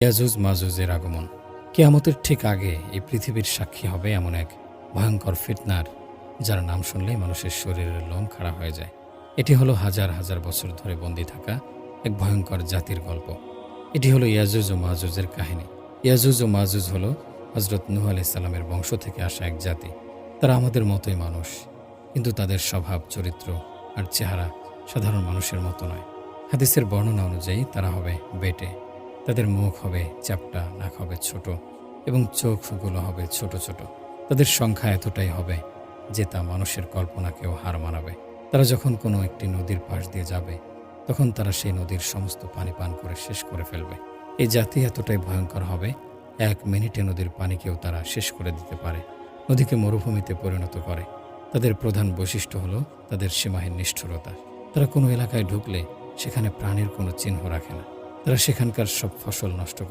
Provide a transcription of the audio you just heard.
ইয়াজুজ মাজুজের আগমন। কিয়ামতের ঠিক আগে এই পৃথিবীর সাক্ষী হবে এমন এক ভয়ঙ্কর ফিতনার, যার নাম শুনলেই মানুষের শরীরের লোম খাড়া হয়ে যায়। এটি হলো হাজার হাজার বছর ধরে বন্দী থাকা এক ভয়ঙ্কর জাতির গল্প। এটি হলো ইয়াজুজ ও মাজুজের কাহিনী। ইয়াজুজ ও মাজুজ হলো হজরত নূহ আলাইহিস সালামের বংশ থেকে আসা এক জাতি। তারা আমাদের মতোই মানুষ, কিন্তু তাদের স্বভাব, চরিত্র আর চেহারা সাধারণ মানুষের মতো নয়। হাদিসের বর্ণনা অনুযায়ী তারা হবে বেটে, তাদের মুখ হবে চ্যাপ্টা, নাক হবে ছোট এবং চোখগুলো হবে ছোট ছোট। তাদের সংখ্যা এতটাই হবে যে তা মানুষের কল্পনাকেও হার মানাবে। তারা যখন কোনো একটি নদীর পাশ দিয়ে যাবে, তখন তারা সেই নদীর সমস্ত পানি পান করে শেষ করে ফেলবে। এই জাতি এতটাই ভয়ঙ্কর হবে, 1 মিনিটে নদীর পানিকেও তারা শেষ করে দিতে পারে, নদীকে মরুভূমিতে পরিণত করে। তাদের প্রধান বৈশিষ্ট্য হলো তাদের সীমাহীন নিষ্ঠুরতা। তারা কোনো এলাকায় ঢুকলে সেখানে প্রাণীর কোনো চিহ্ন রাখে না। তারা সেখানকার সব ফসল নষ্ট করে।